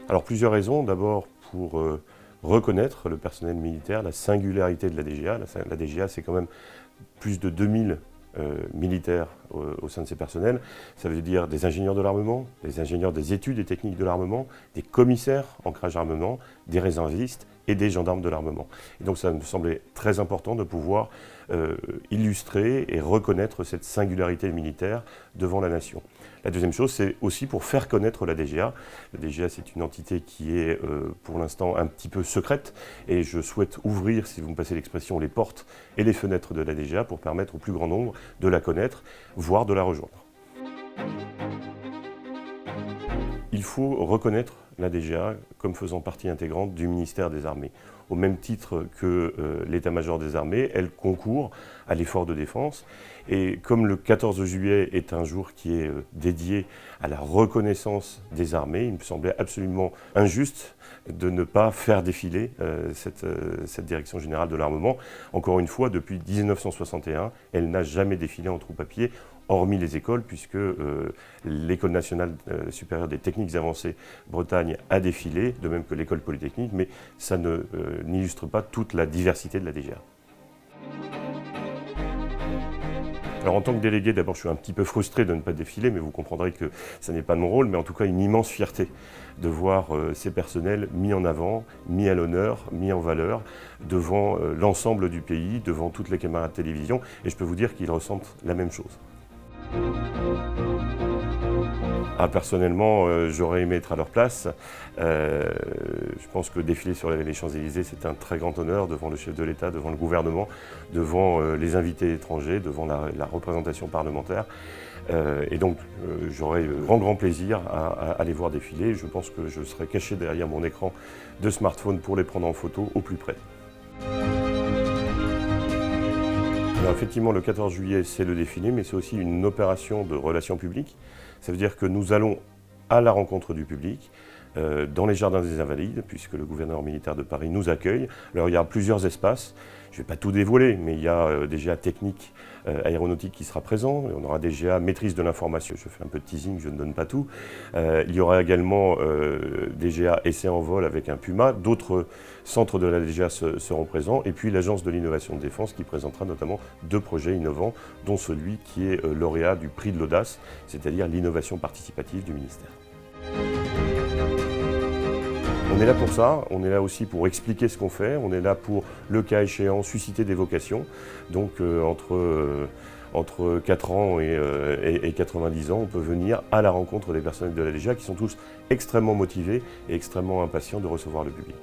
Alors plusieurs raisons. D'abord pour reconnaître le personnel militaire, la singularité de la DGA. La DGA, c'est quand même plus de 2000 militaires au sein de ces personnels. Ça veut dire des ingénieurs de l'armement, des ingénieurs des études et techniques de l'armement, des commissaires ancrage armement, des réservistes et des gendarmes de l'armement. Et donc ça me semblait très important de pouvoir illustrer et reconnaître cette singularité militaire devant la nation. La deuxième chose, c'est aussi pour faire connaître la DGA. La DGA, c'est une entité qui est pour l'instant un petit peu secrète et je souhaite ouvrir, si vous me passez l'expression, les portes et les fenêtres de la DGA pour permettre au plus grand nombre de la connaître, voire de la rejoindre. Il faut reconnaître la DGA comme faisant partie intégrante du ministère des Armées. Au même titre que l'état-major des armées, elle concourt à l'effort de défense. Et comme le 14 juillet est un jour qui est dédié à la reconnaissance des armées, il me semblait absolument injuste de ne pas faire défiler cette direction générale de l'armement. Encore une fois, depuis 1961, elle n'a jamais défilé en troupes à pied, hormis les écoles, puisque l'École nationale supérieure des techniques avancées Bretagne a défilé, de même que l'École polytechnique, mais ça n'illustre pas toute la diversité de la DGA. Alors en tant que délégué, d'abord je suis un petit peu frustré de ne pas défiler, mais vous comprendrez que ça n'est pas mon rôle, mais en tout cas une immense fierté de voir ces personnels mis en avant, mis à l'honneur, mis en valeur devant l'ensemble du pays, devant toutes les caméras de télévision, et je peux vous dire qu'ils ressentent la même chose. Ah, personnellement, j'aurais aimé être à leur place. Je pense que défiler sur les Champs-Élysées, c'est un très grand honneur devant le chef de l'État, devant le gouvernement, devant les invités étrangers, devant la représentation parlementaire. Et donc, j'aurais grand plaisir à les voir défiler. Je pense que je serai caché derrière mon écran de smartphone pour les prendre en photo au plus près. Alors effectivement, le 14 juillet, c'est le défilé, mais c'est aussi une opération de relations publiques. Ça veut dire que nous allons à la rencontre du public, dans les jardins des Invalides, puisque le gouverneur militaire de Paris nous accueille. Alors il y a plusieurs espaces, je ne vais pas tout dévoiler, mais il y a DGA technique aéronautique qui sera présent, on aura DGA maîtrise de l'information, je fais un peu de teasing, je ne donne pas tout. Il y aura également DGA essai en vol avec un Puma, d'autres centres de la DGA seront présents, et puis l'Agence de l'innovation de défense qui présentera notamment 2 projets innovants, dont celui qui est lauréat du prix de l'audace, c'est-à-dire l'innovation participative du ministère. On est là pour ça, on est là aussi pour expliquer ce qu'on fait, on est là pour, le cas échéant, susciter des vocations. Donc entre 4 ans et 90 ans, on peut venir à la rencontre des personnels de la DGA qui sont tous extrêmement motivés et extrêmement impatients de recevoir le public.